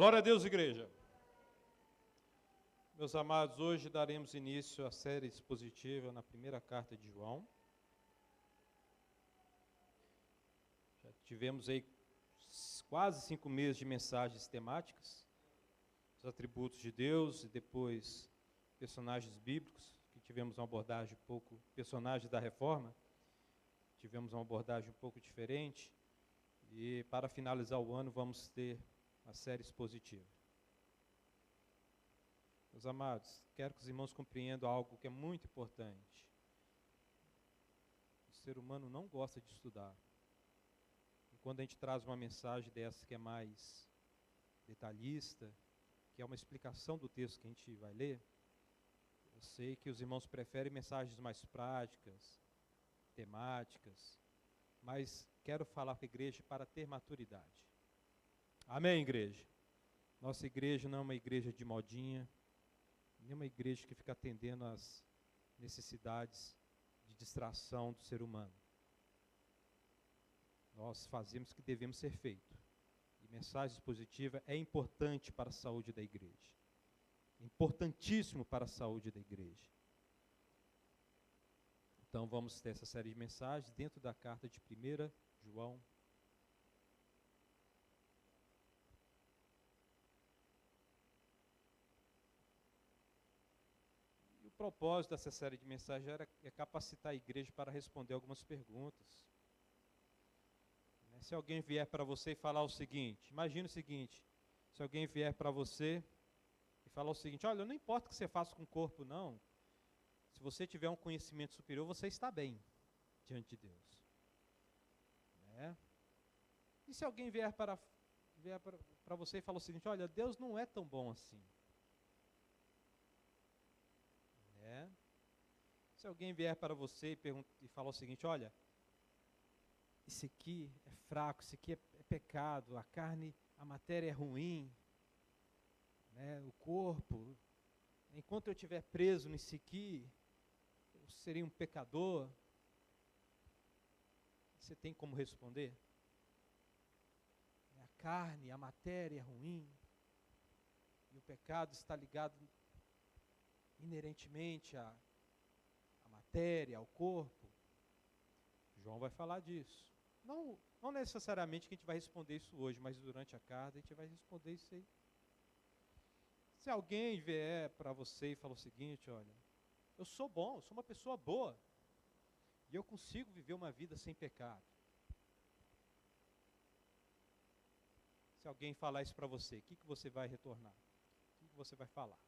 Glória a Deus, igreja. Meus amados, hoje daremos início à série expositiva na primeira carta de João. Já tivemos aí quase 5 meses de mensagens temáticas, os atributos de Deus e depois personagens bíblicos, que tivemos uma abordagem um pouco, personagens da Reforma, tivemos uma abordagem um pouco diferente, e para finalizar o ano vamos ter a série expositiva. Meus amados, quero que os irmãos compreendam algo que é muito importante. O ser humano não gosta de estudar. E quando a gente traz uma mensagem dessa que é mais detalhista, que é uma explicação do texto que a gente vai ler, eu sei que os irmãos preferem mensagens mais práticas, temáticas, mas quero falar para a igreja para ter maturidade. Amém, igreja? Nossa igreja não é uma igreja de modinha, nem uma igreja que fica atendendo às necessidades de distração do ser humano. Nós fazemos o que devemos ser feito. E mensagem expositiva é importante para a saúde da igreja. Importantíssimo para a saúde da igreja. Então vamos ter essa série de mensagens dentro da carta de 1 João. O propósito dessa série de mensagens é capacitar a igreja para responder algumas perguntas. Se alguém vier para você e falar o seguinte, imagina o seguinte, se alguém vier para você e falar o seguinte, olha, não importa o que você faça com o corpo, não, se você tiver um conhecimento superior, você está bem diante de Deus. Né? E se alguém vier para você e falar o seguinte, olha, Deus não é tão bom assim. Se alguém vier para você e falar o seguinte, olha, esse aqui é fraco, esse aqui é pecado, a carne, a matéria é ruim, né, o corpo, enquanto eu estiver preso nisso aqui, eu seria um pecador. Você tem como responder? A carne, a matéria é ruim, e o pecado está ligado inerentemente à matéria, ao corpo. João vai falar disso. Não necessariamente que a gente vai responder isso hoje, mas durante a carta a gente vai responder isso aí. Se alguém vier para você e falar o seguinte, olha, eu sou bom, eu sou uma pessoa boa, e eu consigo viver uma vida sem pecado. Se alguém falar isso para você, o que você vai retornar? O que você vai falar?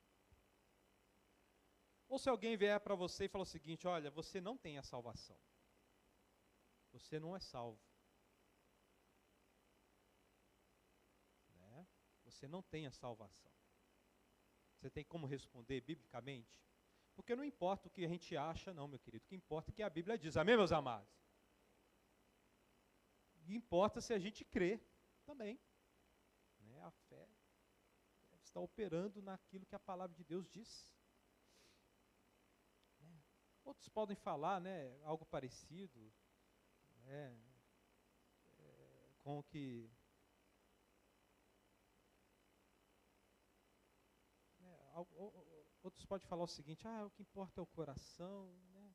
Ou se alguém vier para você e falar o seguinte, olha, você não tem a salvação. Você não é salvo. Né? Você não tem a salvação. Você tem como responder biblicamente? Porque não importa o que a gente acha, não, meu querido. O que importa é que a Bíblia diz. Amém, meus amados? E importa se a gente crê também. Né? A fé está operando naquilo que a palavra de Deus diz. Outros podem falar, né, algo parecido, né, com o que... Outros podem falar o seguinte, o que importa é o coração, né?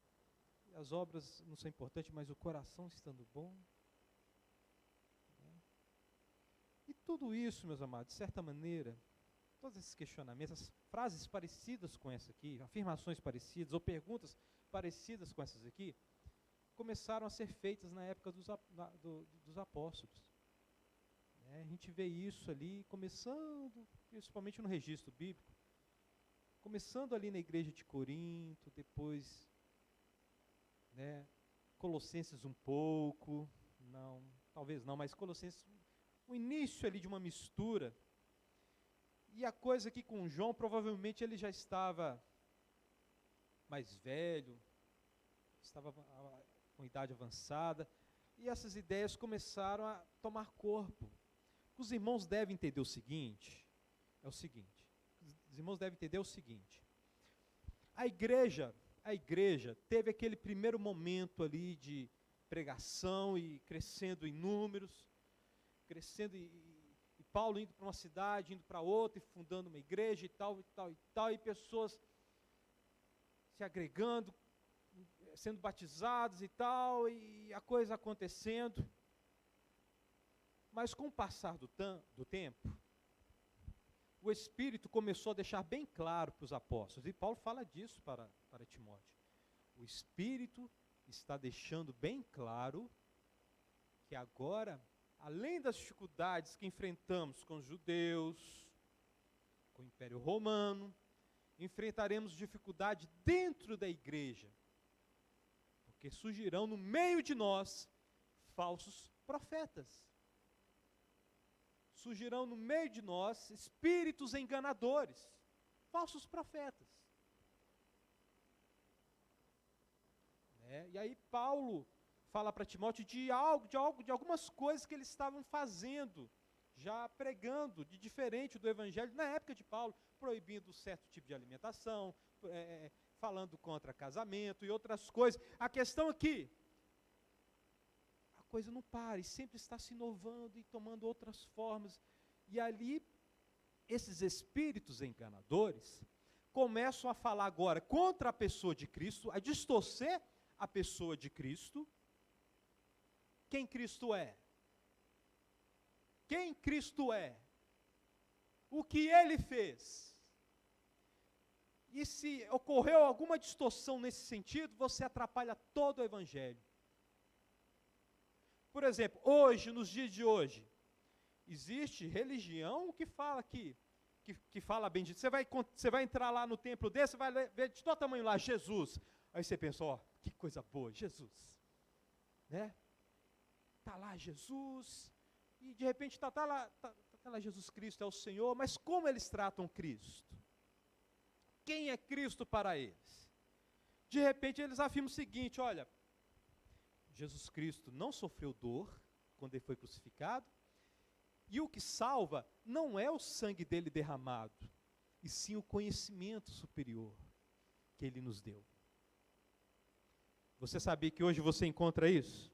As obras não são importantes, mas o coração estando bom. Né? E tudo isso, meus amados, de certa maneira, todos esses questionamentos, as frases parecidas com essa aqui, afirmações parecidas ou perguntas parecidas com essas aqui, começaram a ser feitas na época dos apóstolos. A gente vê isso ali começando, principalmente no registro bíblico, começando ali na igreja de Corinto, depois, né, Colossenses um pouco, não, talvez não, mas Colossenses, o início ali de uma mistura. E a coisa aqui com João, provavelmente ele já estava mais velho, estava com idade avançada, e essas ideias começaram a tomar corpo. Os irmãos devem entender os irmãos devem entender o seguinte, a igreja teve aquele primeiro momento ali de pregação e crescendo em números, crescendo e Paulo indo para uma cidade, indo para outra, e fundando uma igreja e tal, e tal, e tal, e pessoas se agregando, sendo batizados e tal, e a coisa acontecendo. Mas com o passar do tempo, o Espírito começou a deixar bem claro para os apóstolos, e Paulo fala disso para Timóteo. O Espírito está deixando bem claro que agora, além das dificuldades que enfrentamos com os judeus, com o Império Romano, enfrentaremos dificuldade dentro da igreja, porque surgirão no meio de nós falsos profetas. Surgirão no meio de nós espíritos enganadores, falsos profetas. E aí Paulo fala para Timóteo de algumas coisas que eles estavam fazendo, já pregando de diferente do evangelho na época de Paulo, proibindo certo tipo de alimentação, falando contra casamento e outras coisas. A questão aqui, a coisa não para, e sempre está se inovando e tomando outras formas. E ali, esses espíritos enganadores começam a falar agora contra a pessoa de Cristo, a distorcer a pessoa de Cristo. Quem Cristo é? Quem Cristo é? O que Ele fez? E se ocorreu alguma distorção nesse sentido, você atrapalha todo o Evangelho. Por exemplo, hoje, nos dias de hoje, existe religião que fala que fala bem disso. Você vai entrar lá no templo desse, você vai ver de todo tamanho lá, Jesus. Aí você pensa, ó, que coisa boa, Jesus. Né? Está lá Jesus, e de repente está lá Jesus Cristo, é o Senhor, mas como eles tratam Cristo? Quem é Cristo para eles? De repente eles afirmam o seguinte, olha, Jesus Cristo não sofreu dor quando ele foi crucificado, e o que salva não é o sangue dele derramado, e sim o conhecimento superior que ele nos deu. Você sabia que hoje você encontra isso?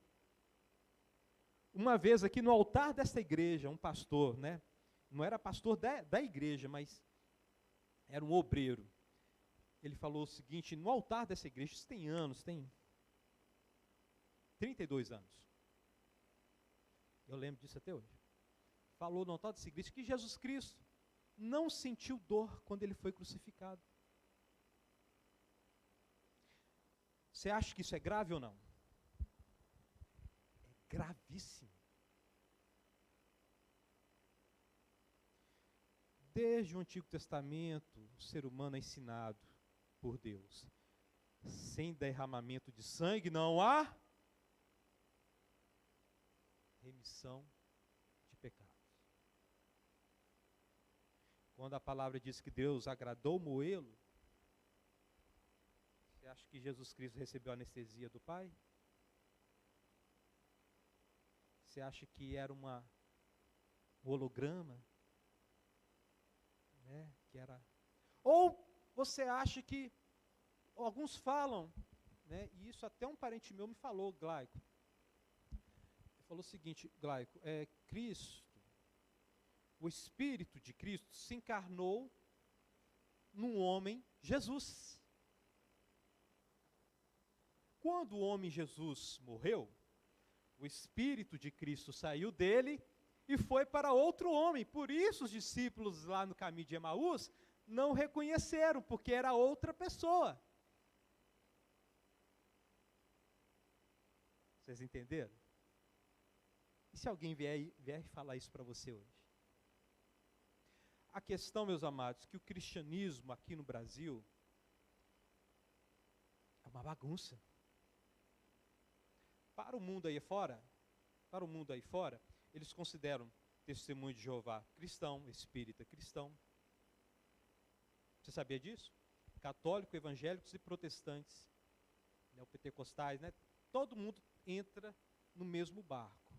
Uma vez aqui no altar desta igreja, um pastor, né? Não era pastor da igreja, mas era um obreiro. Ele falou o seguinte, no altar dessa igreja, isso tem anos, tem 32 anos. Eu lembro disso até hoje. Falou no altar dessa igreja que Jesus Cristo não sentiu dor quando ele foi crucificado. Você acha que isso é grave ou não? É gravíssimo. Desde o Antigo Testamento, o ser humano é ensinado por Deus. Sem derramamento de sangue não há remissão de pecados. Quando a palavra diz que Deus agradou moê-lo, você acha que Jesus Cristo recebeu a anestesia do Pai? Você acha que era um holograma? Que era... Ou você acha que, alguns falam, e isso até um parente meu me falou, Glaico. Ele falou o seguinte, Glaico, Cristo, o Espírito de Cristo se encarnou num homem, Jesus. Quando o homem Jesus morreu, o Espírito de Cristo saiu dele e foi para outro homem. Por isso os discípulos lá no caminho de Emaús não reconheceram, porque era outra pessoa. Vocês entenderam? E se alguém vier falar isso para você hoje? A questão, meus amados, que o cristianismo aqui no Brasil é uma bagunça. Para o mundo aí fora, eles consideram testemunho de Jeová cristão, espírita cristão. Você sabia disso? Católico, evangélicos e protestantes, neopentecostais, todo mundo entra no mesmo barco.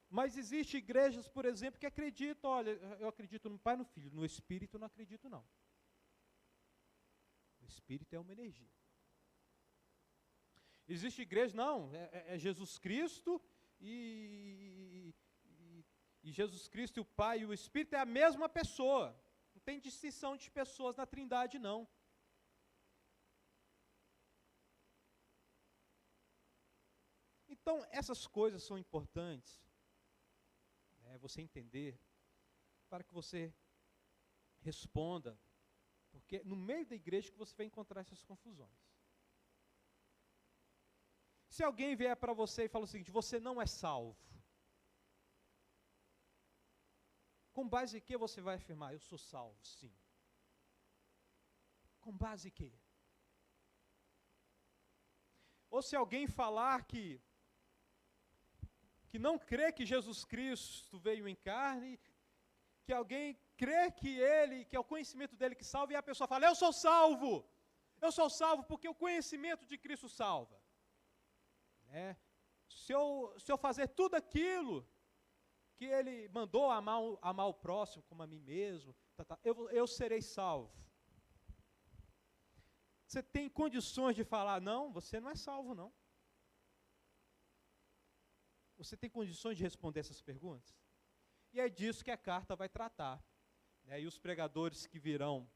Mas existem igrejas, por exemplo, que acreditam, olha, eu acredito no Pai e no Filho, no Espírito eu não acredito não. O Espírito é uma energia. Existe igreja, não, é Jesus Cristo e E Jesus Cristo e o Pai e o Espírito é a mesma pessoa. Não tem distinção de pessoas na Trindade, não. Então, essas coisas são importantes, você entender, para que você responda, porque no meio da igreja que você vai encontrar essas confusões. Se alguém vier para você e fala o seguinte: você não é salvo, com base em que você vai afirmar: eu sou salvo, sim? Com base em quê? Ou se alguém falar que não crê que Jesus Cristo veio em carne, que alguém crê que é o conhecimento dele que salva, e a pessoa fala: eu sou salvo porque o conhecimento de Cristo salva. Se eu fazer tudo aquilo que ele mandou, amar o próximo como a mim mesmo, eu serei salvo. Você tem condições de falar: não, você não é salvo, não? Você tem condições de responder essas perguntas? E é disso que a carta vai tratar. E os pregadores que virão,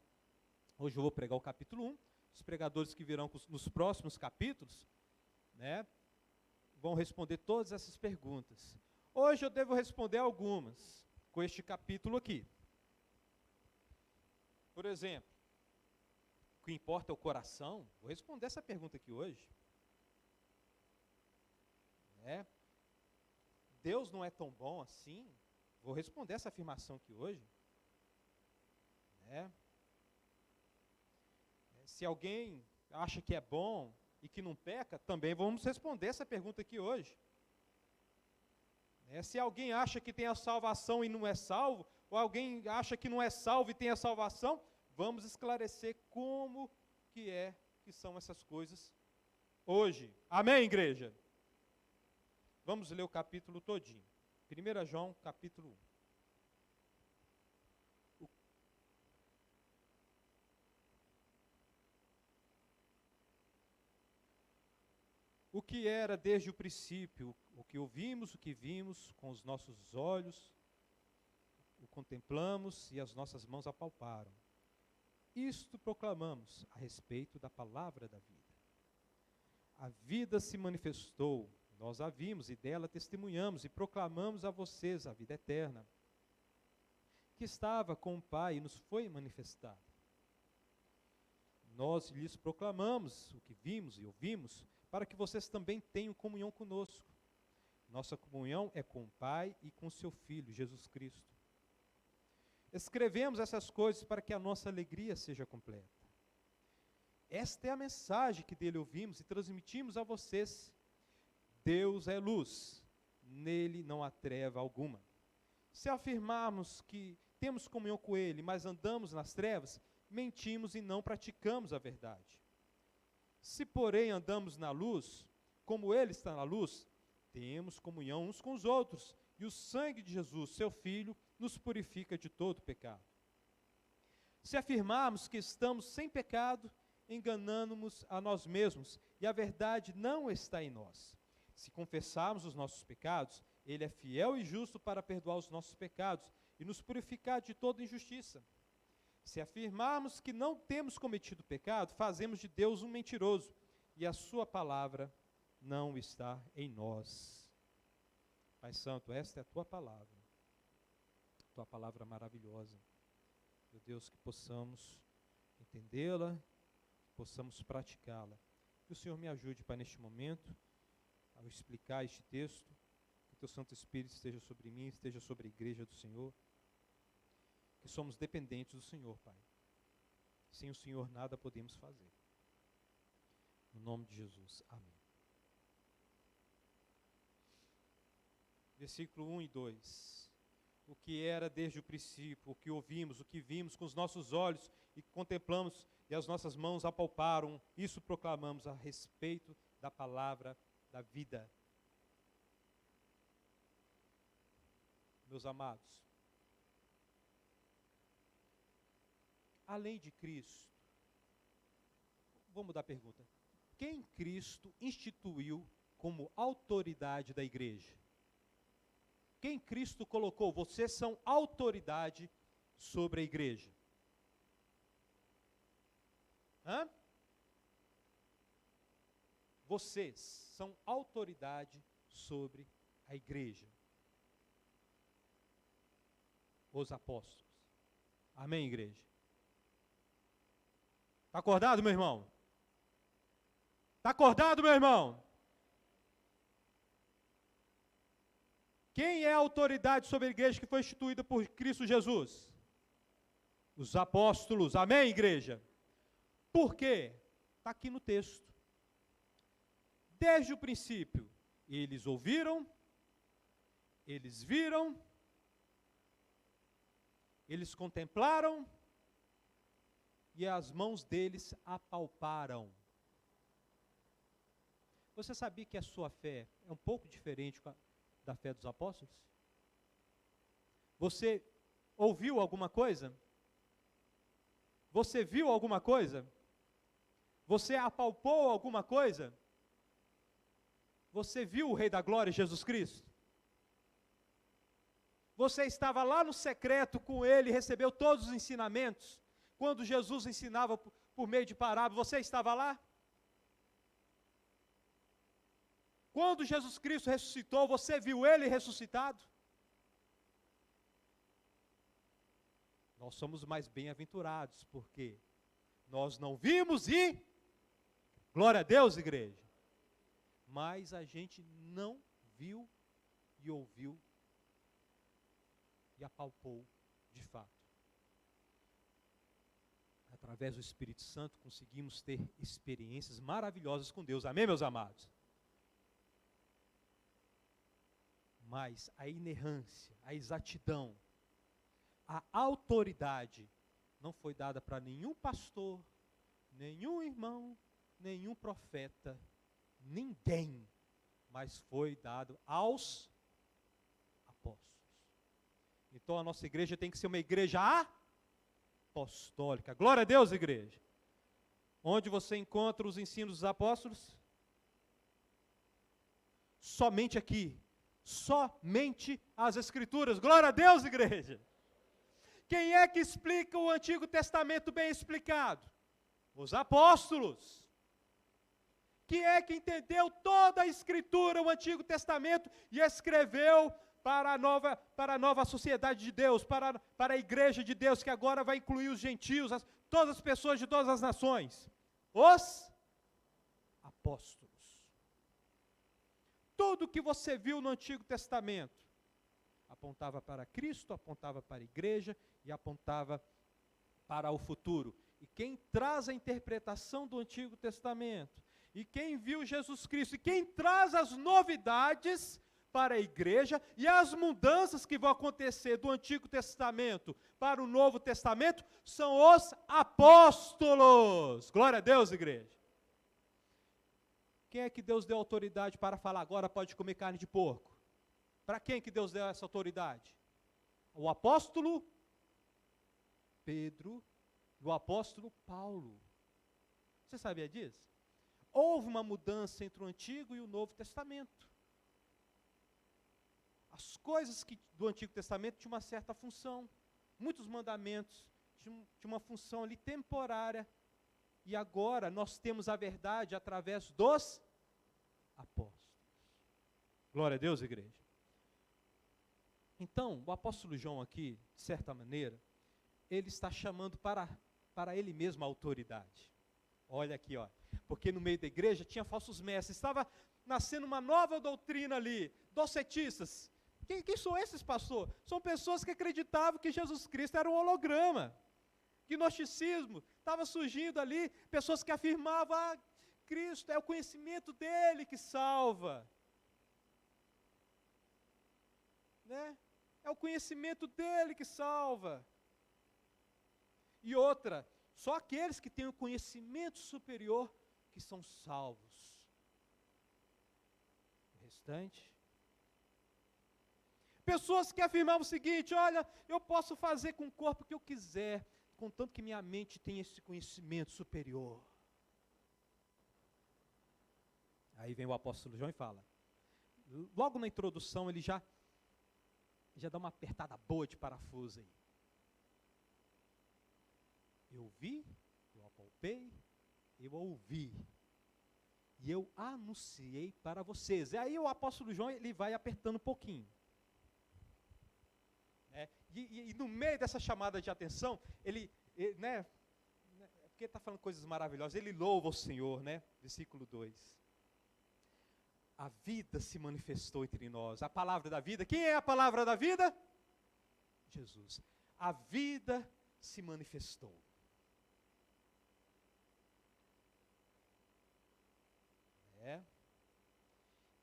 hoje eu vou pregar o capítulo 1, os pregadores que virão nos próximos capítulos, vão responder todas essas perguntas. Hoje eu devo responder algumas, com este capítulo aqui. Por exemplo, o que importa é o coração? Vou responder essa pergunta aqui hoje. Deus não é tão bom assim? Vou responder essa afirmação aqui hoje. Se alguém acha que é bom e que não peca, também vamos responder essa pergunta aqui hoje. Se alguém acha que tem a salvação e não é salvo, ou alguém acha que não é salvo e tem a salvação, vamos esclarecer como que são essas coisas hoje. Amém, igreja? Vamos ler o capítulo todinho. 1 João, capítulo 1. O que era desde o princípio, o que ouvimos, o que vimos com os nossos olhos, o contemplamos e as nossas mãos apalparam. Isto proclamamos a respeito da palavra da vida. A vida se manifestou, nós a vimos e dela testemunhamos e proclamamos a vocês a vida eterna, que estava com o Pai e nos foi manifestada. Nós lhes proclamamos o que vimos e ouvimos, para que vocês também tenham comunhão conosco. Nossa comunhão é com o Pai e com seu Filho, Jesus Cristo. Escrevemos essas coisas para que a nossa alegria seja completa. Esta é a mensagem que dele ouvimos e transmitimos a vocês. Deus é luz, nele não há treva alguma. Se afirmarmos que temos comunhão com ele, mas andamos nas trevas, mentimos e não praticamos a verdade. Se, porém, andamos na luz, como ele está na luz, temos comunhão uns com os outros, e o sangue de Jesus, seu Filho, nos purifica de todo pecado. Se afirmarmos que estamos sem pecado, enganamo-nos a nós mesmos, e a verdade não está em nós. Se confessarmos os nossos pecados, ele é fiel e justo para perdoar os nossos pecados e nos purificar de toda injustiça. Se afirmarmos que não temos cometido pecado, fazemos de Deus um mentiroso, e a sua palavra não está em nós. Pai Santo, esta é a tua palavra maravilhosa. Meu Deus, que possamos entendê-la, que possamos praticá-la. Que o Senhor me ajude, Pai, neste momento, ao explicar este texto, que o teu Santo Espírito esteja sobre mim, esteja sobre a igreja do Senhor, que somos dependentes do Senhor, Pai. Sem o Senhor nada podemos fazer. No nome de Jesus, amém. Versículo 1 e 2. O que era desde o princípio, o que ouvimos, o que vimos com os nossos olhos e contemplamos e as nossas mãos apalparam, isso proclamamos a respeito da palavra da vida. Meus amados, além de Cristo, vou mudar a pergunta. Quem Cristo instituiu como autoridade da igreja? quem Cristo colocou. Vocês são autoridade sobre a igreja. Hã? Vocês são autoridade sobre a igreja. Os apóstolos. Amém, igreja? Está acordado, meu irmão? Está acordado, meu irmão? Quem é a autoridade sobre a igreja que foi instituída por Cristo Jesus? Os apóstolos. Amém, igreja? Por quê? Está aqui no texto. Desde o princípio, eles ouviram, eles viram, eles contemplaram e as mãos deles apalparam. Você sabia que a sua fé é um pouco diferente da fé dos apóstolos? Você ouviu alguma coisa? Você viu alguma coisa? Você apalpou alguma coisa? Você viu o Rei da Glória, Jesus Cristo? Você estava lá no secreto com ele, recebeu todos os ensinamentos? Quando Jesus ensinava por meio de parábola, você estava lá? Quando Jesus Cristo ressuscitou, você viu ele ressuscitado? Nós somos mais bem-aventurados, porque nós não vimos e, glória a Deus, igreja, mas a gente não viu e ouviu e apalpou de fato. Através do Espírito Santo conseguimos ter experiências maravilhosas com Deus, amém, meus amados? Mas a inerrância, a exatidão, a autoridade não foi dada para nenhum pastor, nenhum irmão, nenhum profeta, ninguém, mas foi dado aos apóstolos. Então a nossa igreja tem que ser uma igreja apostólica. Glória a Deus, igreja. Onde você encontra os ensinos dos apóstolos? Somente aqui. Somente as Escrituras. Glória a Deus, igreja. Quem é que explica o Antigo Testamento bem explicado? Os apóstolos. Quem é que entendeu toda a Escritura, o Antigo Testamento, e escreveu para a nova sociedade de Deus, para a igreja de Deus, que agora vai incluir os gentios, todas as pessoas de todas as nações? Os apóstolos. Tudo que você viu no Antigo Testamento apontava para Cristo, apontava para a igreja e apontava para o futuro. E quem traz a interpretação do Antigo Testamento, e quem viu Jesus Cristo, e quem traz as novidades para a igreja e as mudanças que vão acontecer do Antigo Testamento para o Novo Testamento, são os apóstolos. Glória a Deus, igreja. Quem é que Deus deu autoridade para falar agora pode comer carne de porco? Para quem que Deus deu essa autoridade? O apóstolo Pedro e o apóstolo Paulo. Você sabia disso? Houve uma mudança entre o Antigo e o Novo Testamento. As coisas do Antigo Testamento tinham uma certa função. Muitos mandamentos tinham uma função ali temporária. E agora nós temos a verdade através dos apóstolos. Glória a Deus, igreja. Então, o apóstolo João aqui, de certa maneira, ele está chamando para ele mesmo a autoridade. Olha aqui, ó. Porque no meio da igreja tinha falsos mestres. Estava nascendo uma nova doutrina ali. Docetistas. Quem são esses, pastor? São pessoas que acreditavam que Jesus Cristo era um holograma. Gnosticismo. Estava surgindo ali pessoas que afirmavam, Cristo é o conhecimento dele que salva. Né? É o conhecimento dele que salva. E outra, só aqueles que têm o conhecimento superior que são salvos. O restante. Pessoas que afirmavam o seguinte, olha, eu posso fazer com o corpo o que eu quiser, contanto que minha mente tenha esse conhecimento superior. Aí vem o apóstolo João e fala, logo na introdução ele já já dá uma apertada boa de parafuso aí. Eu vi, eu apalpei, eu ouvi. E eu anunciei para vocês. E aí o apóstolo João, ele vai apertando um pouquinho. E no meio dessa chamada de atenção, porque ele está falando coisas maravilhosas, ele louva o Senhor, né? Versículo 2. A vida se manifestou entre nós. A palavra da vida, quem é a palavra da vida? Jesus. A vida se manifestou.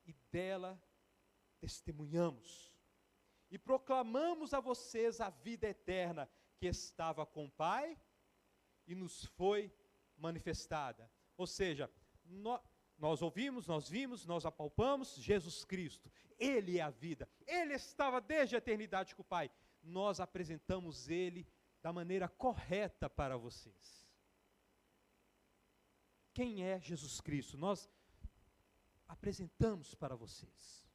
E dela testemunhamos. E proclamamos a vocês a vida eterna que estava com o Pai e nos foi manifestada. Ou seja, nós ouvimos, nós vimos, nós apalpamos Jesus Cristo. Ele é a vida. Ele estava desde a eternidade com o Pai. Nós apresentamos Ele da maneira correta para vocês. Quem é Jesus Cristo? Nós apresentamos para vocês.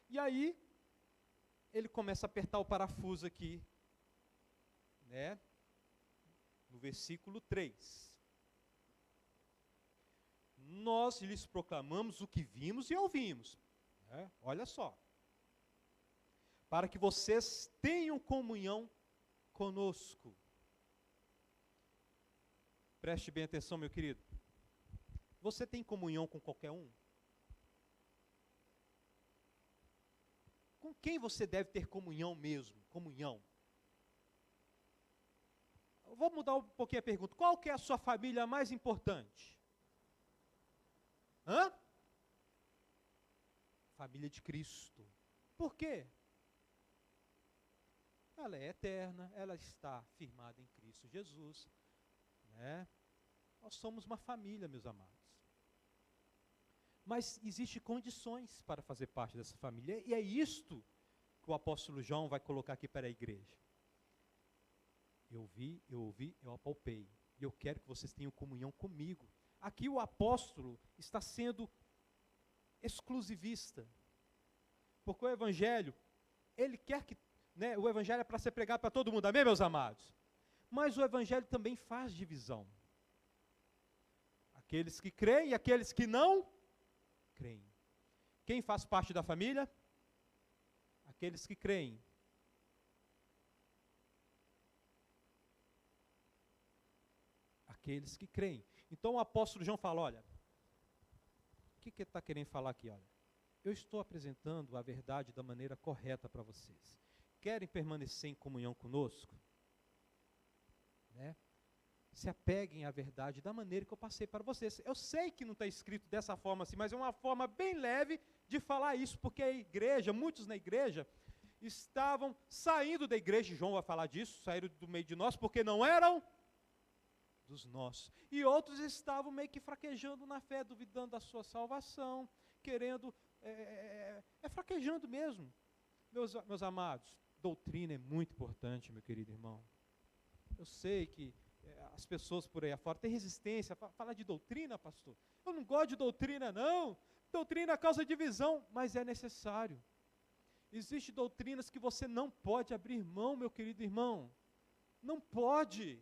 E aí, ele começa a apertar o parafuso aqui, né? No versículo 3. Nós lhes proclamamos o que vimos e ouvimos. Olha só. Para que vocês tenham comunhão conosco. Preste bem atenção, meu querido. Você tem comunhão com qualquer um? Com quem você deve ter comunhão mesmo? Comunhão. Eu vou mudar um pouquinho a pergunta. Qual que é a sua família mais importante? Família de Cristo. Por quê? Ela é eterna, ela está firmada em Cristo Jesus, né? Nós somos uma família, meus amados. Mas existem condições para fazer parte dessa família. E é isto que o apóstolo João vai colocar aqui para a igreja. Eu vi, eu ouvi, eu apalpei. E eu quero que vocês tenham comunhão comigo. Aqui o apóstolo está sendo exclusivista. Porque o evangelho, ele quer que, né, o evangelho é para ser pregado para todo mundo. Amém, meus amados? Mas o evangelho também faz divisão. Aqueles que creem e aqueles que não creem. Quem faz parte da família? Aqueles que creem. Aqueles que creem. Então o apóstolo João fala, olha, o que ele está querendo falar aqui? Olha, eu estou apresentando a verdade da maneira correta para vocês. Querem permanecer em comunhão conosco? Né? Se apeguem à verdade da maneira que eu passei para vocês. Eu sei que não está escrito dessa forma assim, mas é uma forma bem leve de falar isso, porque a igreja, muitos na igreja, estavam saindo da igreja, João vai falar disso, saíram do meio de nós, porque não eram dos nossos. E outros estavam meio que fraquejando na fé, duvidando da sua salvação, querendo, fraquejando mesmo. Meus amados, doutrina é muito importante, meu querido irmão. Eu sei que as pessoas por aí afora têm resistência a falar de doutrina, pastor. Eu não gosto de doutrina, não. Doutrina causa divisão, mas é necessário. Existem doutrinas que você não pode abrir mão, meu querido irmão. Não pode.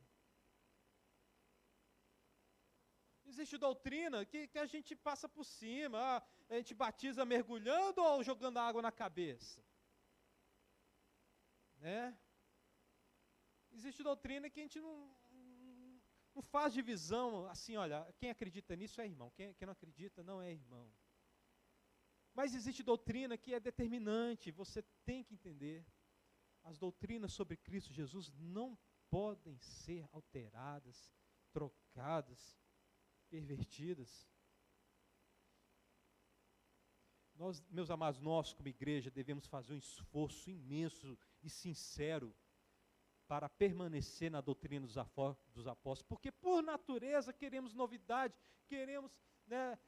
Existe doutrina que a gente passa por cima. A gente batiza mergulhando ou jogando água na cabeça. Né? Existe doutrina que a gente não faz divisão, assim, olha, quem acredita nisso é irmão, quem não acredita não é irmão. Mas existe doutrina que é determinante, você tem que entender. As doutrinas sobre Cristo Jesus não podem ser alteradas, trocadas, pervertidas. Nós, meus amados, nós como igreja devemos fazer um esforço imenso e sincero para permanecer na doutrina dos apóstolos, porque por natureza queremos novidade, queremos, né,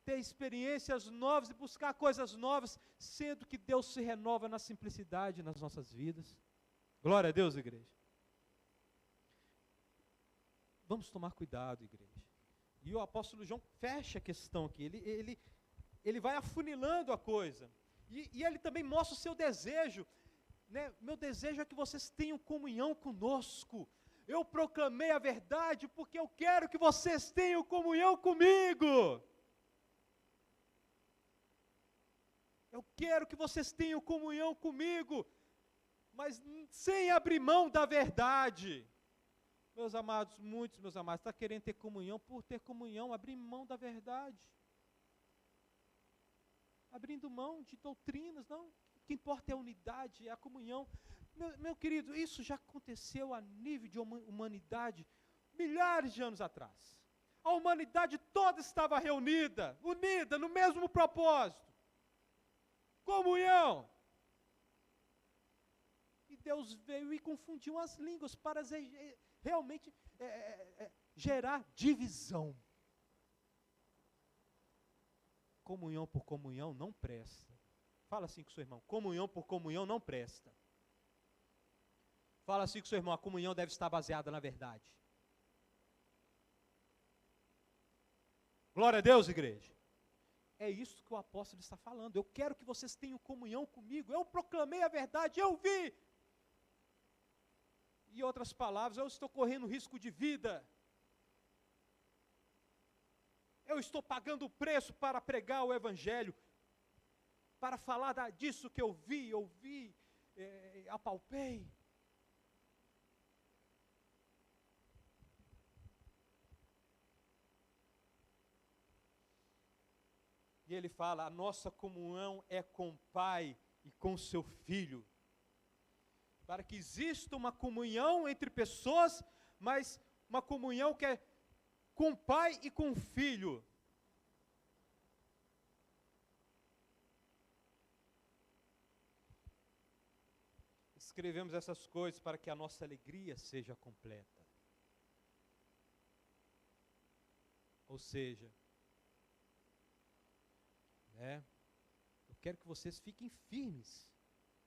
ter experiências novas e buscar coisas novas, sendo que Deus se renova na simplicidade nas nossas vidas. Glória a Deus, igreja. Vamos tomar cuidado, igreja. E o apóstolo João fecha a questão aqui, ele vai afunilando a coisa. E ele também mostra o seu desejo, né? Meu desejo é que vocês tenham comunhão conosco. Eu proclamei a verdade porque eu quero que vocês tenham comunhão comigo. Eu quero que vocês tenham comunhão comigo, mas sem abrir mão da verdade. Meus amados, muitos meus amados, estão querendo ter comunhão por ter comunhão, abrir mão da verdade. Abrindo mão de doutrinas, não. O que importa é a unidade, é a comunhão. Meu querido, isso já aconteceu a nível de humanidade milhares de anos atrás. A humanidade toda estava reunida, unida, no mesmo propósito. Comunhão. E Deus veio e confundiu as línguas para realmente gerar divisão. Comunhão por comunhão não presta. Fala assim com o seu irmão, comunhão por comunhão não presta. Fala assim com o seu irmão, a comunhão deve estar baseada na verdade. Glória a Deus, igreja. É isso que o apóstolo está falando. Eu quero que vocês tenham comunhão comigo. Eu proclamei a verdade, eu vi. Em outras palavras, eu estou correndo risco de vida. Eu estou pagando o preço para pregar o evangelho, para falar disso que eu vi, ouvi, apalpei. E ele fala, a nossa comunhão é com o Pai e com o seu Filho. Para que exista uma comunhão entre pessoas, mas uma comunhão que é com o Pai e com o Filho. Escrevemos essas coisas para que a nossa alegria seja completa. Ou seja, eu quero que vocês fiquem firmes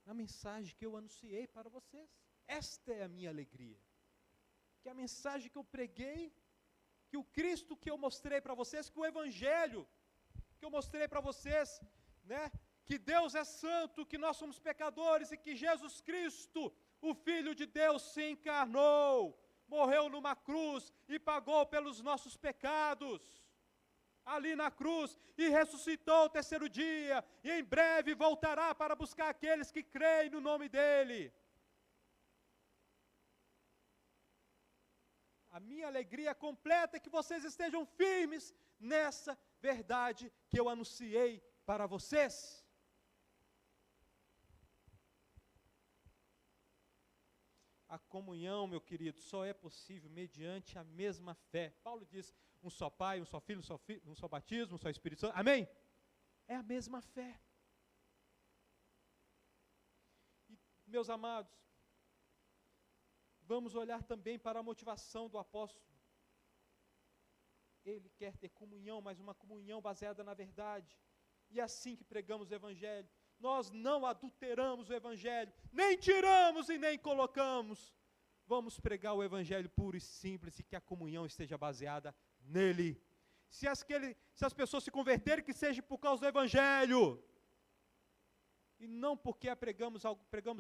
na mensagem que eu anunciei para vocês. Esta é a minha alegria. Que a mensagem que eu preguei, que o Cristo que eu mostrei para vocês, que o Evangelho que eu mostrei para vocês, que Deus é santo, que nós somos pecadores e que Jesus Cristo, o Filho de Deus, se encarnou, morreu numa cruz e pagou pelos nossos pecados. Ali na cruz, e ressuscitou ao terceiro dia, e em breve voltará para buscar aqueles que creem no nome dEle. A minha alegria completa é que vocês estejam firmes nessa verdade que eu anunciei para vocês. A comunhão, meu querido, só é possível mediante a mesma fé. Paulo diz, um só Pai, um só Filho, um só batismo, um só Espírito Santo. Amém? É a mesma fé. E, meus amados, vamos olhar também para a motivação do apóstolo. Ele quer ter comunhão, mas uma comunhão baseada na verdade. E é assim que pregamos o Evangelho. Nós não adulteramos o Evangelho, nem tiramos e nem colocamos. Vamos pregar o Evangelho puro e simples e que a comunhão esteja baseada nele. Se as pessoas se converterem, que seja por causa do Evangelho. E não porque pregamos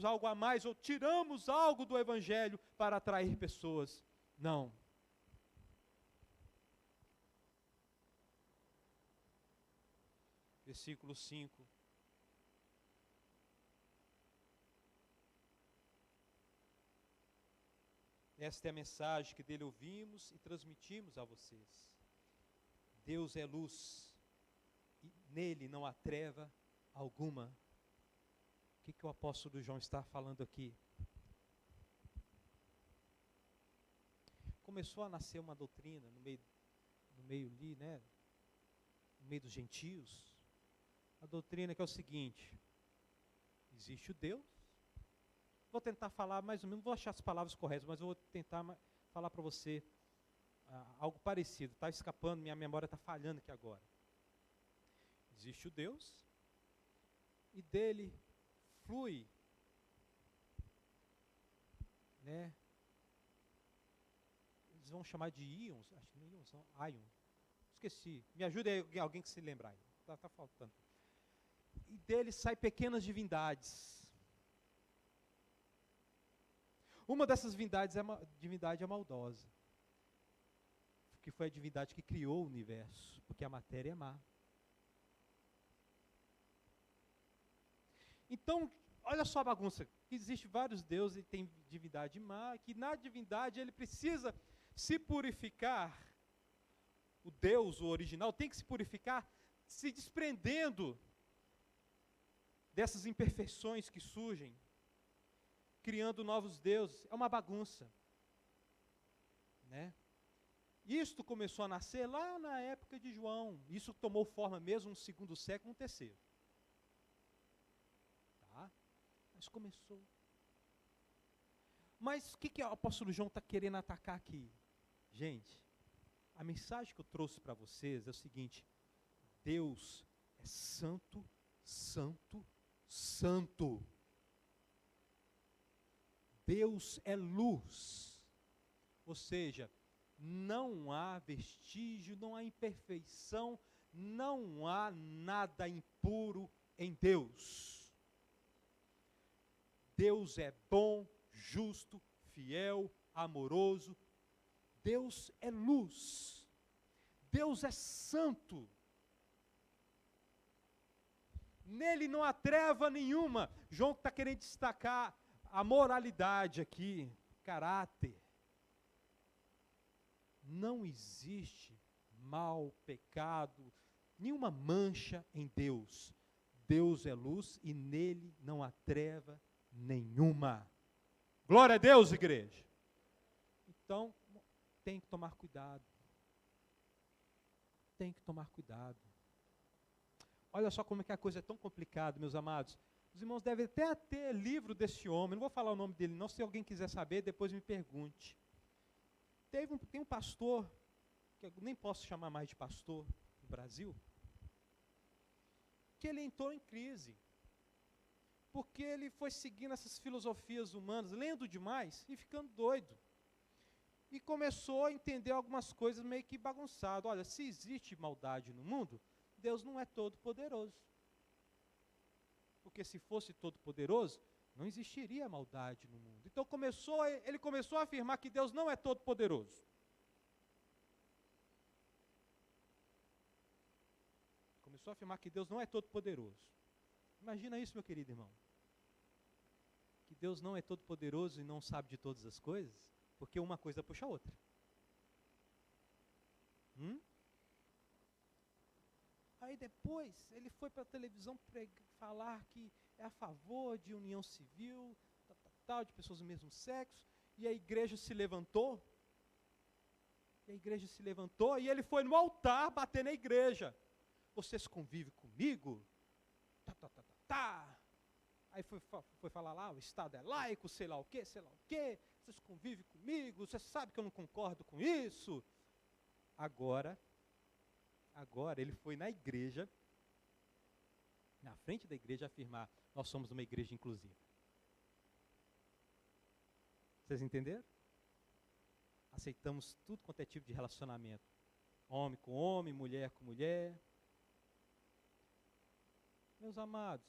algo a mais ou tiramos algo do Evangelho para atrair pessoas. Não. Versículo 5. Esta é a mensagem que dele ouvimos e transmitimos a vocês. Deus é luz, e nele não há treva alguma. O que o apóstolo João está falando aqui? Começou a nascer uma doutrina no meio ali, no meio dos gentios. A doutrina que é o seguinte: existe o Deus. Vou tentar falar mais ou menos, não vou achar as palavras corretas, mas eu vou tentar falar para você algo parecido. Está escapando, minha memória está falhando aqui agora. Existe o Deus, e dele flui, eles vão chamar de íons, acho que não íons, são íon. Esqueci, me ajude aí alguém que se lembrar aí, está faltando. e dele saem pequenas divindades. Uma dessas divindade é maldosa, que foi a divindade que criou o universo, porque a matéria é má. Então, olha só a bagunça, existe vários deuses e tem divindade má, que na divindade ele precisa se purificar, o Deus, o original, tem que se purificar, se desprendendo dessas imperfeições que surgem, criando novos deuses. É uma bagunça, né? Isto começou a nascer lá na época de João. Isso tomou forma mesmo no segundo século, no terceiro. Tá? Mas começou. Mas o que o apóstolo João está querendo atacar aqui? Gente, a mensagem que eu trouxe para vocês é o seguinte: Deus é santo, santo, santo. Deus é luz. Ou seja, não há vestígio, não há imperfeição, não há nada impuro em Deus. Deus é bom, justo, fiel, amoroso. Deus é luz. Deus é santo. Nele não há treva nenhuma. João está querendo destacar a moralidade aqui, caráter. Não existe mal, pecado, nenhuma mancha em Deus. Deus é luz e nele não há treva nenhuma. Glória a Deus, igreja. Então, tem que tomar cuidado. Tem que tomar cuidado. Olha só como é que a coisa é tão complicada, meus amados. Os irmãos devem até ter livro desse homem. Não vou falar o nome dele não, se alguém quiser saber, depois me pergunte. Tem um pastor, que eu nem posso chamar mais de pastor no Brasil, que ele entrou em crise, porque ele foi seguindo essas filosofias humanas, lendo demais e ficando doido. E começou a entender algumas coisas meio que bagunçado. Olha, se existe maldade no mundo, Deus não é todo poderoso. Porque se fosse todo poderoso, não existiria maldade no mundo. Então ele começou a afirmar que Deus não é todo poderoso. Começou a afirmar que Deus não é todo poderoso. Imagina isso, meu querido irmão. Que Deus não é todo poderoso e não sabe de todas as coisas, porque uma coisa puxa a outra. Aí depois ele foi para a televisão falar que é a favor de união civil, de pessoas do mesmo sexo, e a igreja se levantou. E ele foi no altar bater na igreja. Vocês convivem comigo? Aí foi falar lá, o Estado é laico, sei lá o quê. Vocês convivem comigo? Você sabe que eu não concordo com isso? Agora ele foi na igreja, na frente da igreja, afirmar: nós somos uma igreja inclusiva. Vocês entenderam? Aceitamos tudo quanto é tipo de relacionamento. Homem com homem, mulher com mulher. Meus amados,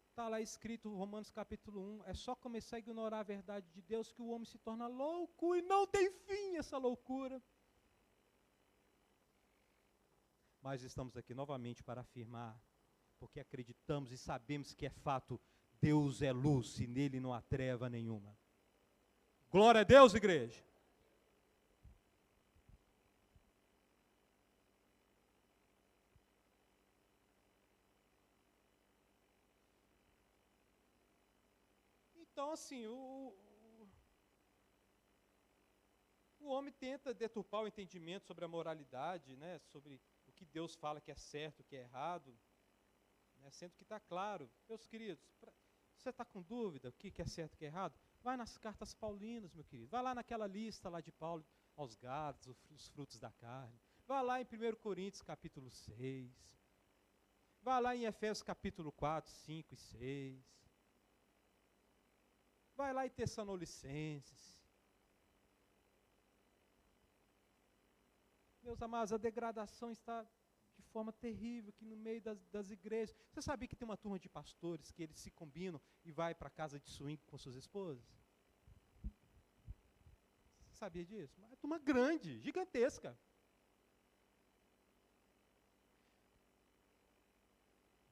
está lá escrito Romanos capítulo 1, é só começar a ignorar a verdade de Deus que o homem se torna louco e não tem fim essa loucura. Mas estamos aqui novamente para afirmar, porque acreditamos e sabemos que é fato, Deus é luz e nele não há treva nenhuma. Glória a Deus, igreja. Então, assim, o homem tenta deturpar o entendimento sobre a moralidade, né, sobre o que Deus fala que é certo, o que é errado, né, sendo que está claro. Meus queridos, você está com dúvida o que é certo e o que é errado? Vai nas cartas paulinas, meu querido. Vai lá naquela lista lá de Paulo aos Gálatas, os frutos da carne. Vai lá em 1 Coríntios capítulo 6. Vai lá em Efésios capítulo 4, 5 e 6. Vai lá em Tessalonicenses. Meus amados, a degradação está de forma terrível, que no meio das igrejas. Você sabia que tem uma turma de pastores que eles se combinam e vai para a casa de swing com suas esposas? Você sabia disso? Uma turma grande, gigantesca.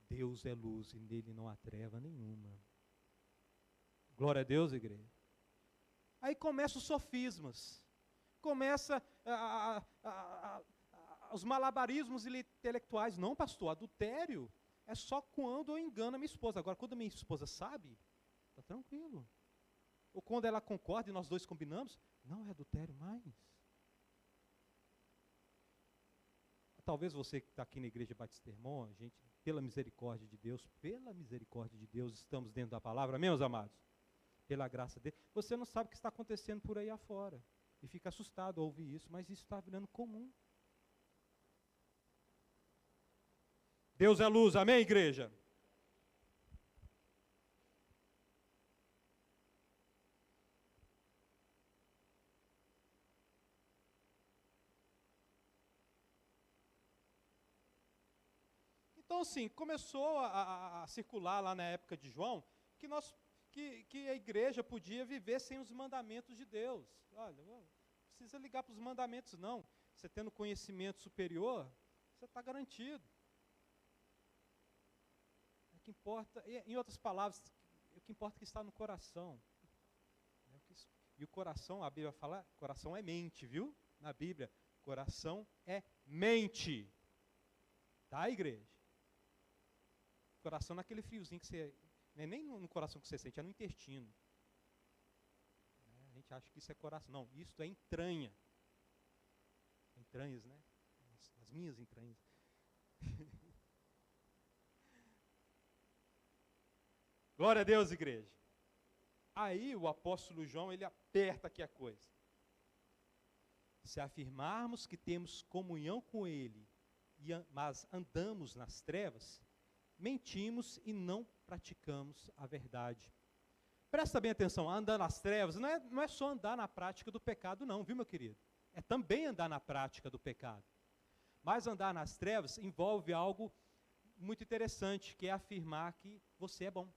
Deus é luz e nele não há treva nenhuma. Glória a Deus, igreja. Aí começam os sofismas. Começa os malabarismos intelectuais. Não, pastor, adultério é só quando eu engano a minha esposa. Agora, quando a minha esposa sabe, está tranquilo. Ou quando ela concorda e nós dois combinamos, não é adultério mais. Talvez você que está aqui na Igreja Batista Irmão, a gente, pela misericórdia de Deus, estamos dentro da palavra, meus amados? Pela graça dele, você não sabe o que está acontecendo por aí afora. E fica assustado ao ouvir isso, mas isso está virando comum. Deus é luz, amém, igreja? Então, assim, começou a circular lá na época de João, que a igreja podia viver sem os mandamentos de Deus. Olha, não precisa ligar para os mandamentos, não. Você tendo conhecimento superior, você está garantido. O que importa, em outras palavras, o que importa é que está no coração. E o coração, a Bíblia fala, coração é mente, viu? Na Bíblia, coração é mente. Tá, igreja? Coração naquele friozinho que você... Não é nem no coração que você sente, é no intestino. A gente acha que isso é coração. Não, isso é entranha. Entranhas, né? As minhas entranhas. Glória a Deus, igreja. Aí o apóstolo João, ele aperta aqui a coisa. Se afirmarmos que temos comunhão com ele, mas andamos nas trevas, mentimos e não praticamos a verdade. Presta bem atenção, andar nas trevas não é só andar na prática do pecado não, viu, meu querido? É também andar na prática do pecado. Mas andar nas trevas envolve algo muito interessante, que é afirmar que você é bom.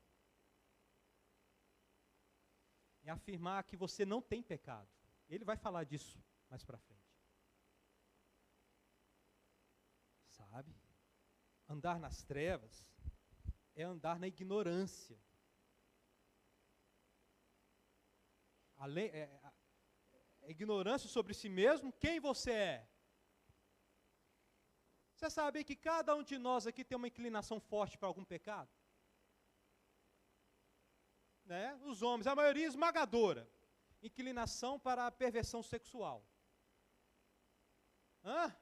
É afirmar que você não tem pecado. Ele vai falar disso mais para frente. Sabe? Andar nas trevas é andar na ignorância. A ignorância sobre si mesmo, quem você é. Você sabe que cada um de nós aqui tem uma inclinação forte para algum pecado? Né? Os homens, a maioria esmagadora, inclinação para a perversão sexual. Hã?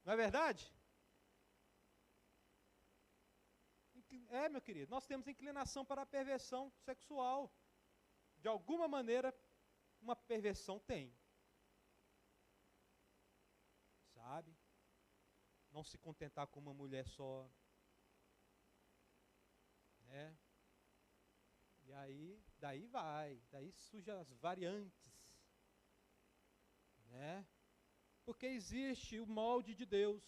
Não é verdade? É, meu querido, nós temos inclinação para a perversão sexual. De alguma maneira, uma perversão tem. Sabe? Não se contentar com uma mulher só. Né? E aí, daí surgem as variantes. Né? Porque existe o molde de Deus,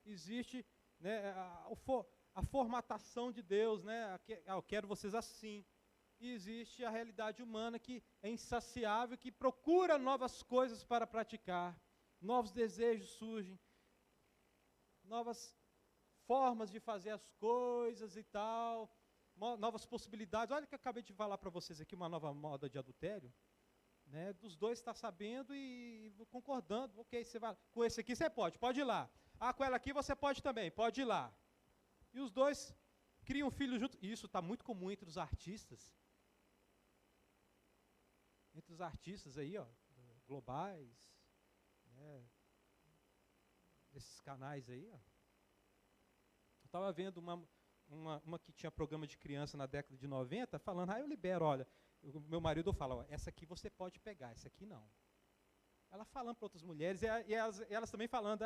existe, né, a formatação de Deus, né? Eu quero vocês assim. E existe a realidade humana que é insaciável, que procura novas coisas para praticar. Novos desejos surgem, novas formas de fazer as coisas e tal, novas possibilidades. Olha o que eu acabei de falar para vocês aqui, uma nova moda de adultério. Né? Dos dois está sabendo e concordando. Ok, você vai, com esse aqui você pode ir lá. Ah, com ela aqui você pode também, pode ir lá. E os dois criam um filho juntos. E isso está muito comum entre os artistas. Entre os artistas aí, ó, globais, né, esses canais aí, ó. Eu estava vendo uma que tinha programa de criança na década de 90, falando, eu libero, olha, o meu marido fala, ó, essa aqui você pode pegar, essa aqui não. Ela falando para outras mulheres, e elas também falando,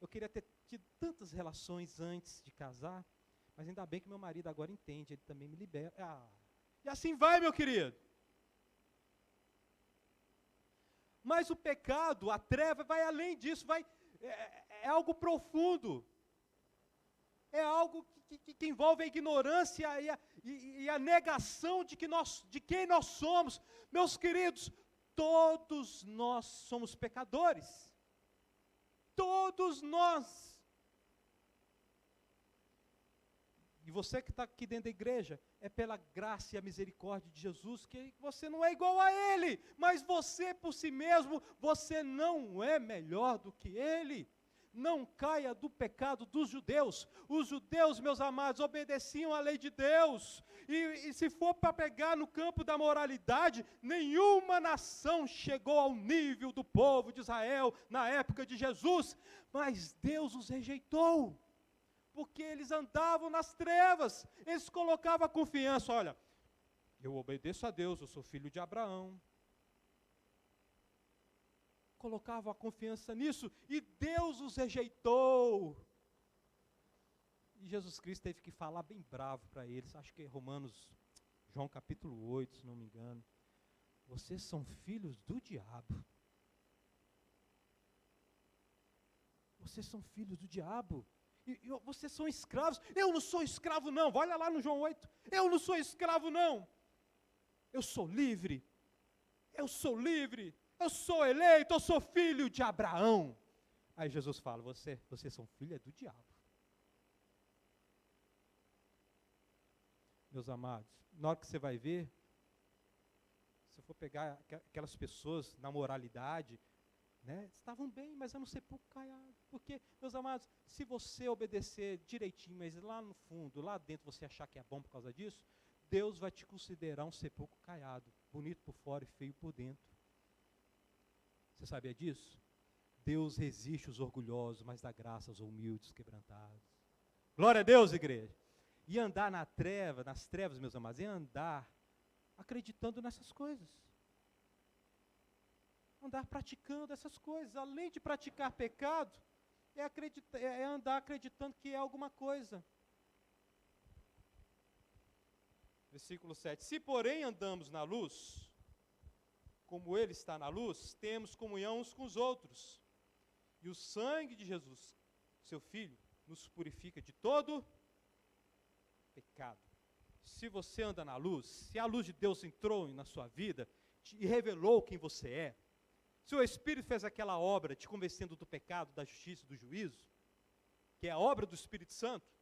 eu queria ter tido tantas relações antes de casar, mas ainda bem que meu marido agora entende, ele também me libera. E assim vai, meu querido. Mas o pecado, a treva, vai além disso, é algo profundo. é algo que envolve a ignorância e a negação de quem nós somos. Meus queridos, todos nós somos pecadores. Todos nós. E você que está aqui dentro da igreja, é pela graça e a misericórdia de Jesus que você não é igual a Ele, mas você por si mesmo, você não é melhor do que Ele. Não caia do pecado dos judeus. Os judeus, meus amados, obedeciam à lei de Deus, e se for para pegar no campo da moralidade, nenhuma nação chegou ao nível do povo de Israel na época de Jesus, mas Deus os rejeitou. Porque eles andavam nas trevas, eles colocavam a confiança, olha, eu obedeço a Deus, eu sou filho de Abraão. Colocavam a confiança nisso, e Deus os rejeitou. E Jesus Cristo teve que falar bem bravo para eles, acho que é João capítulo 8, se não me engano. Vocês são filhos do diabo. Vocês são filhos do diabo. E vocês são escravos. Eu não sou escravo não, olha lá no João 8, eu não sou escravo não, eu sou livre, eu sou eleito, eu sou filho de Abraão. Aí Jesus fala, vocês são filhos do diabo. Meus amados, na hora que você vai ver, se for pegar aquelas pessoas na moralidade, né, estavam bem, mas eram um sepulcro caiado. Porque, meus amados, se você obedecer direitinho, mas lá no fundo, lá dentro, você achar que é bom por causa disso, Deus vai te considerar um sepulcro caiado, bonito por fora e feio por dentro. Você sabia disso? Deus resiste os orgulhosos, mas dá graça aos humildes, quebrantados. Glória a Deus, igreja. E andar nas trevas, meus amados, é andar acreditando nessas coisas. Andar praticando essas coisas, além de praticar pecado, é andar acreditando que é alguma coisa. Versículo 7, se porém andamos na luz, como Ele está na luz, temos comunhão uns com os outros, e o sangue de Jesus, seu Filho, nos purifica de todo pecado. Se você anda na luz, se a luz de Deus entrou na sua vida e revelou quem você é, se o Espírito fez aquela obra te convencendo do pecado, da justiça e do juízo, que é a obra do Espírito Santo,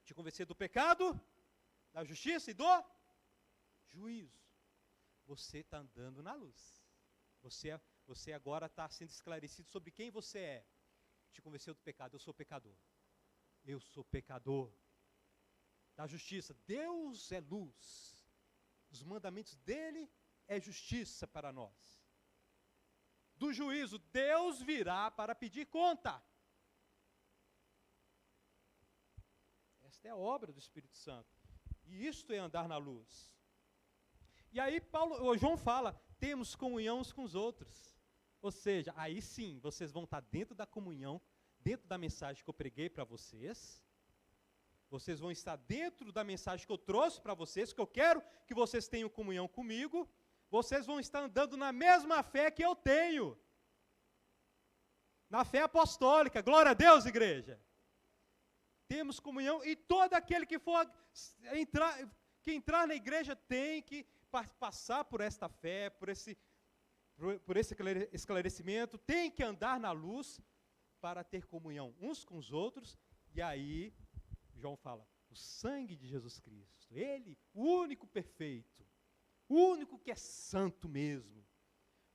te convencer do pecado, da justiça e do juízo, você está andando na luz. Você agora está sendo esclarecido sobre quem você é. Te convenceu do pecado, eu sou pecador. Eu sou pecador. Da justiça, Deus é luz. Os mandamentos dele é justiça para nós. Do juízo, Deus virá para pedir conta. Esta é a obra do Espírito Santo. E isto é andar na luz. E aí João fala, temos comunhão uns com os outros. Ou seja, aí sim, vocês vão estar dentro da comunhão, dentro da mensagem que eu preguei para vocês. Vocês vão estar dentro da mensagem que eu trouxe para vocês, que eu quero que vocês tenham comunhão comigo. Vocês vão estar andando na mesma fé que eu tenho. Na fé apostólica. Glória a Deus, igreja. Temos comunhão, e todo aquele que for entrar na igreja tem que passar por esta fé, por esse esclarecimento, tem que andar na luz para ter comunhão uns com os outros. E aí João fala, o sangue de Jesus Cristo, Ele, o único perfeito, o único que é santo mesmo,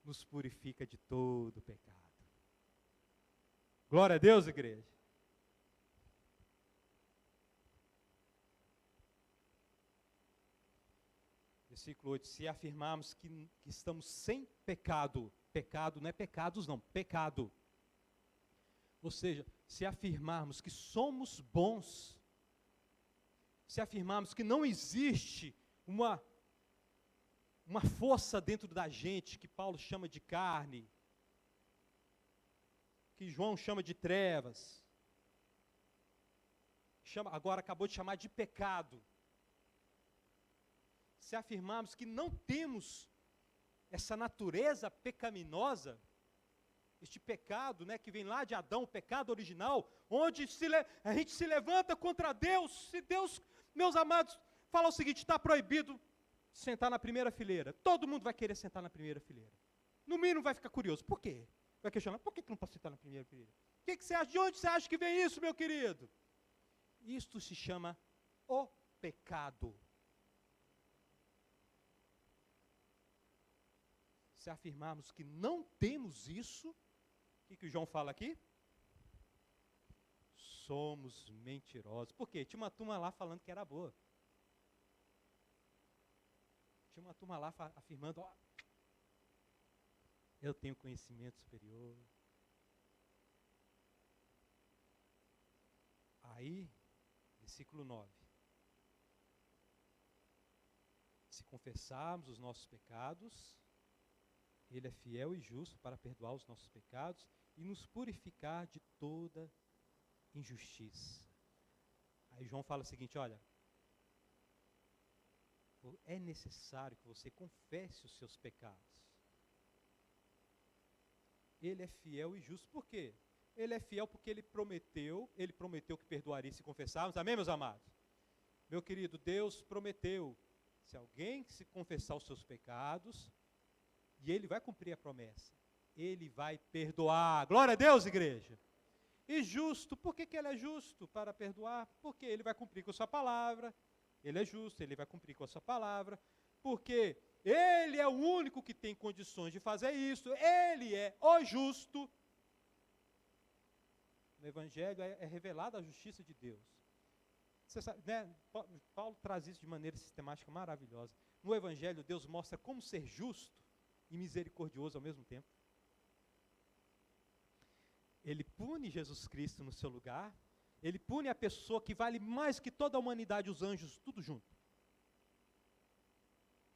nos purifica de todo pecado. Glória a Deus, igreja. Versículo 8, se afirmarmos que estamos sem pecado, pecado não é pecados não, pecado. Ou seja, se afirmarmos que somos bons, se afirmarmos que não existe uma força dentro da gente, que Paulo chama de carne, que João chama de trevas, agora acabou de chamar de pecado. Se afirmarmos que não temos essa natureza pecaminosa, este pecado, né, que vem lá de Adão, o pecado original, onde a gente se levanta contra Deus. Se Deus, meus amados, fala o seguinte: está proibido sentar na primeira fileira, todo mundo vai querer sentar na primeira fileira. No mínimo vai ficar curioso. Por quê? Vai questionar: por que não pode sentar na primeira fileira? O que você acha? De onde você acha que vem isso, meu querido? Isto se chama o pecado. Se afirmarmos que não temos isso, o que o João fala aqui? Somos mentirosos. Por quê? Tinha uma turma lá falando que era boa. Tinha uma turma lá afirmando: ó, eu tenho conhecimento superior. Aí, versículo 9. Se confessarmos os nossos pecados, Ele é fiel e justo para perdoar os nossos pecados e nos purificar de toda injustiça. Aí João fala o seguinte: olha, é necessário que você confesse os seus pecados. Ele é fiel e justo. Por quê? Ele é fiel porque ele prometeu que perdoaria se confessarmos. Amém, meus amados? Meu querido, Deus prometeu, se alguém se confessar os seus pecados, e Ele vai cumprir a promessa, Ele vai perdoar. Glória a Deus, igreja. E justo, por que Ele é justo para perdoar? Porque Ele vai cumprir com a sua palavra. Ele é justo, Ele vai cumprir com a sua palavra. Porque Ele é o único que tem condições de fazer isso. Ele é o justo. No Evangelho é revelada a justiça de Deus. Você sabe, né? Paulo traz isso de maneira sistemática maravilhosa. No Evangelho, Deus mostra como ser justo e misericordioso ao mesmo tempo. Ele pune Jesus Cristo no seu lugar. Ele pune a pessoa que vale mais que toda a humanidade, os anjos, tudo junto.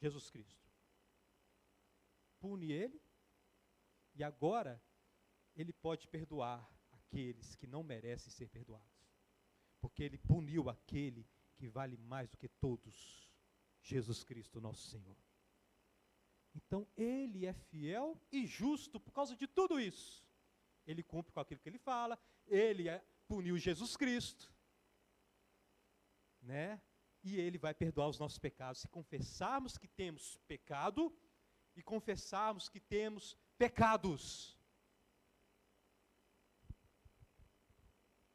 Jesus Cristo. Pune ele, e agora ele pode perdoar aqueles que não merecem ser perdoados. Porque ele puniu aquele que vale mais do que todos, Jesus Cristo, nosso Senhor. Então ele é fiel e justo por causa de tudo isso. Ele cumpre com aquilo que ele fala, puniu Jesus Cristo, né? E Ele vai perdoar os nossos pecados. Se confessarmos que temos pecado e confessarmos que temos pecados.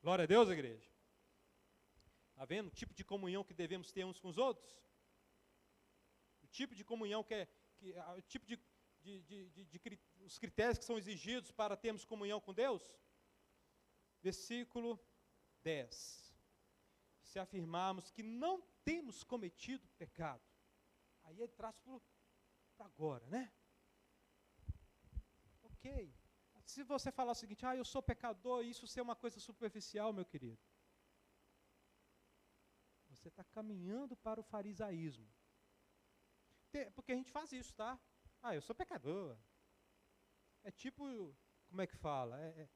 Glória a Deus, igreja. Está vendo o tipo de comunhão que devemos ter uns com os outros? O tipo de comunhão o tipo os critérios que são exigidos para termos comunhão com Deus? Versículo 10. Se afirmarmos que não temos cometido pecado. Aí ele traz para agora, né? Ok. Se você falar o seguinte: eu sou pecador, isso ser uma coisa superficial, meu querido, você está caminhando para o farisaísmo. Porque a gente faz isso, tá? Eu sou pecador. É tipo, como é que fala? É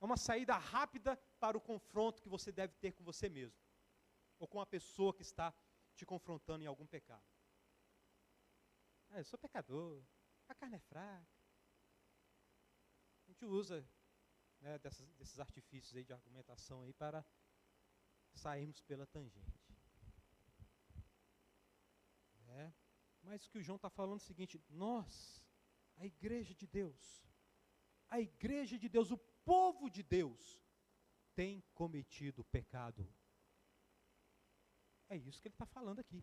uma saída rápida para o confronto que você deve ter com você mesmo. Ou com a pessoa que está te confrontando em algum pecado. Eu sou pecador. A carne é fraca. A gente usa, né, desses artifícios aí de argumentação aí para sairmos pela tangente. Mas o que o João está falando é o seguinte: nós, a igreja de Deus, o povo de Deus, tem cometido pecado. É isso que ele está falando aqui.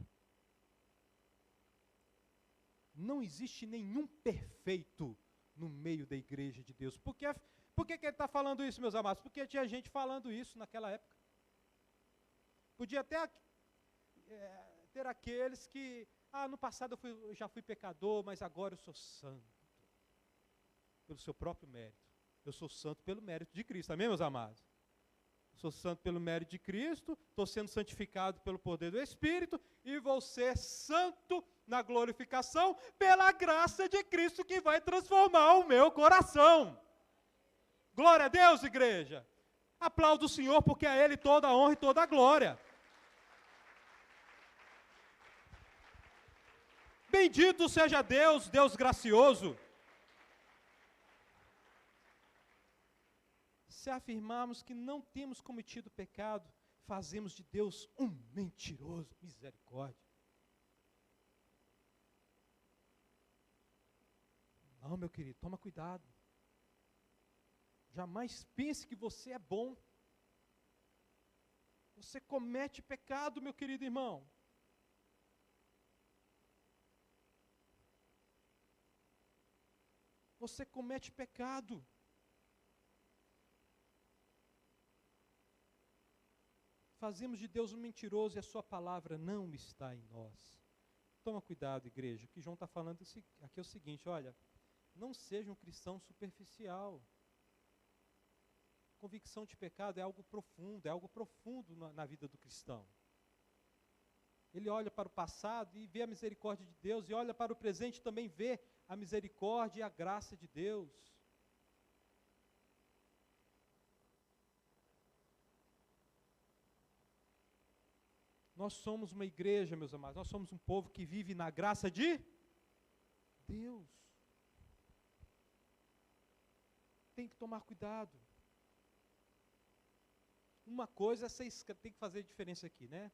Não existe nenhum perfeito no meio da igreja de Deus. Por que ele está falando isso, meus amados? Porque tinha gente falando isso naquela época. Podia até ter aqueles que, no passado eu já fui pecador, mas agora eu sou santo. Pelo seu próprio mérito. Eu sou santo pelo mérito de Cristo. Amém, meus amados? Sou santo pelo mérito de Cristo, estou sendo santificado pelo poder do Espírito, e vou ser santo na glorificação pela graça de Cristo que vai transformar o meu coração. Glória a Deus, igreja. Aplauda o Senhor, porque a Ele toda a honra e toda a glória. Bendito seja Deus, Deus gracioso. se afirmarmos que não temos cometido pecado, fazemos de Deus um mentiroso. Misericórdia. Não, meu querido, toma cuidado. Jamais pense que você é bom. Você comete pecado, meu querido irmão. Você comete pecado. Fazemos de Deus um mentiroso e a sua palavra não está em nós. Toma cuidado, igreja. O que João está falando aqui é o seguinte, olha, não seja um cristão superficial. Convicção de pecado é algo profundo na vida do cristão. Ele olha para o passado e vê a misericórdia de Deus, e olha para o presente e também vê a misericórdia e a graça de Deus. Nós somos uma igreja, meus amados, nós somos um povo que vive na graça de Deus. Tem que tomar cuidado. Uma coisa é ser escravo, tem que fazer diferença aqui, né?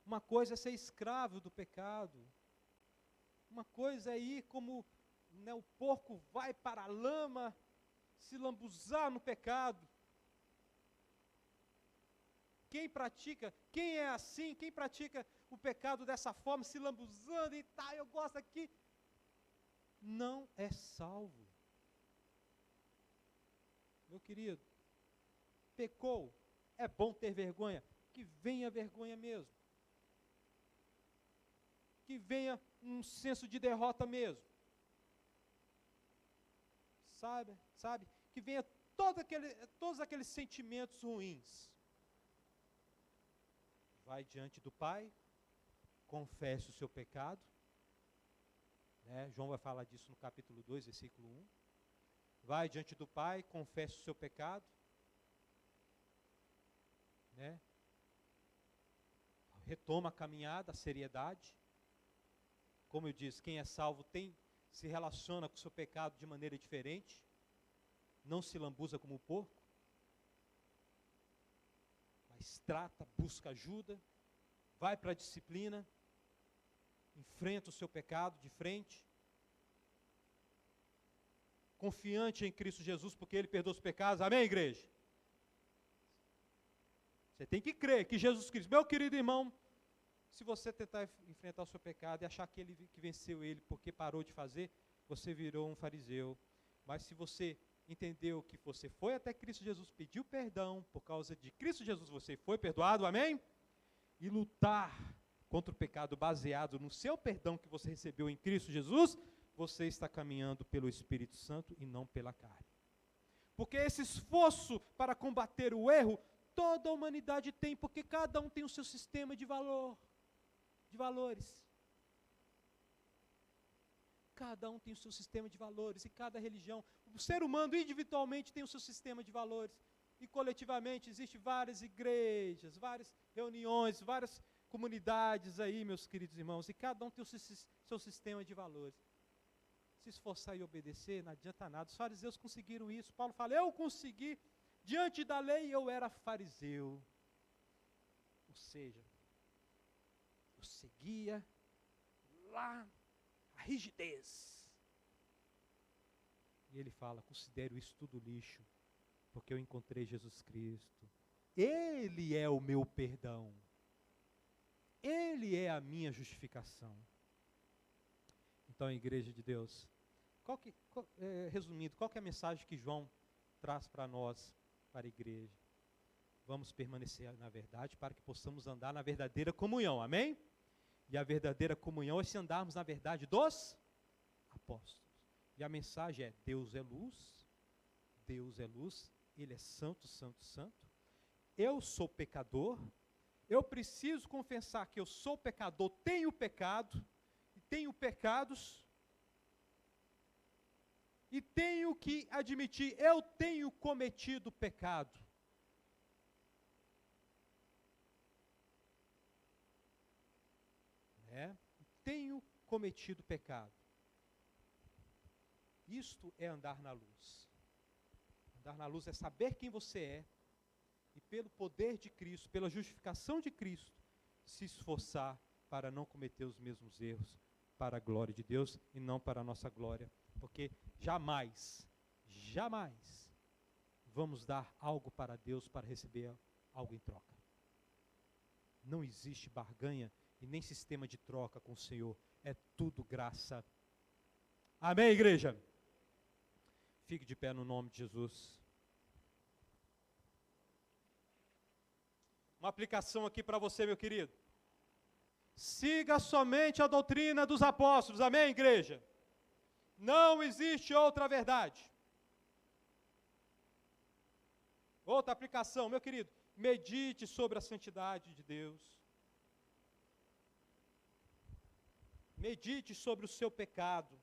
Uma coisa é ser escravo do pecado. Uma coisa é ir como, né, o porco vai para a lama, se lambuzar no pecado. Quem é assim, quem pratica o pecado dessa forma, se lambuzando e tal, eu gosto aqui, não é salvo. Meu querido, pecou, é bom ter vergonha, que venha vergonha mesmo. Que venha um senso de derrota mesmo. Sabe? Que venha todos aqueles sentimentos ruins. Vai diante do Pai, confesse o seu pecado, né? João vai falar disso no capítulo 2, versículo 1. Vai diante do Pai, confesse o seu pecado, né? Retoma a caminhada, a seriedade. Como eu disse, quem é salvo se relaciona com o seu pecado de maneira diferente, não se lambuza como o porco, mas trata, busca ajuda, vai para a disciplina, enfrenta o seu pecado de frente, confiante em Cristo Jesus, porque Ele perdoa os pecados, amém, igreja? Você tem que crer que Jesus Cristo, meu querido irmão, se você tentar enfrentar o seu pecado e achar que venceu ele porque parou de fazer, você virou um fariseu. Mas se você entendeu que você foi até Cristo Jesus, pediu perdão, por causa de Cristo Jesus você foi perdoado, amém? E lutar contra o pecado baseado no seu perdão que você recebeu em Cristo Jesus, você está caminhando pelo Espírito Santo e não pela carne. Porque esse esforço para combater o erro, toda a humanidade tem, porque cada um tem o seu sistema de valores. Cada um tem o seu sistema de valores, e cada religião, o ser humano individualmente tem o seu sistema de valores, e coletivamente existem várias igrejas, várias reuniões, várias comunidades aí, meus queridos irmãos, e cada um tem o seu sistema de valores. Se esforçar e obedecer, não adianta nada. Os fariseus conseguiram isso. Paulo fala, eu consegui, diante da lei eu era fariseu. Ou seja, eu seguia lá a rigidez. E ele fala, considero isso tudo lixo, porque eu encontrei Jesus Cristo. Ele é o meu perdão. Ele é a minha justificação. Então, igreja de Deus, resumindo, qual que é a mensagem que João traz para nós, para a igreja? Vamos permanecer na verdade para que possamos andar na verdadeira comunhão, amém? E a verdadeira comunhão é se andarmos na verdade dos apóstolos. E a mensagem é, Deus é luz, Ele é santo, santo, santo. Eu sou pecador, eu preciso confessar que eu sou pecador, tenho pecado, e tenho pecados, e tenho que admitir, eu tenho cometido pecado. Tenho cometido pecado. Isto é andar na luz. Andar na luz é saber quem você é e pelo poder de Cristo, pela justificação de Cristo, se esforçar para não cometer os mesmos erros, para a glória de Deus e não para a nossa glória, porque jamais vamos dar algo para Deus para receber algo em troca. Não existe barganha e nem sistema de troca com o Senhor, é tudo graça. Amém, igreja? Fique de pé no nome de Jesus. Uma aplicação aqui para você, meu querido. Siga somente a doutrina dos apóstolos, amém, igreja? Não existe outra verdade. Outra aplicação, meu querido, medite sobre a santidade de Deus. Medite sobre o seu pecado.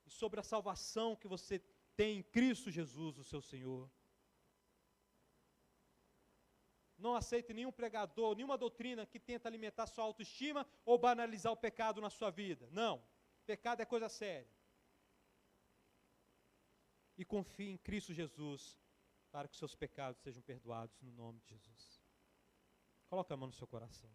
E sobre a salvação que você tem em Cristo Jesus, o seu Senhor. Não aceite nenhum pregador, nenhuma doutrina que tenta alimentar sua autoestima ou banalizar o pecado na sua vida. Não. Pecado é coisa séria. E confie em Cristo Jesus para que seus pecados sejam perdoados no nome de Jesus. Coloque a mão no seu coração.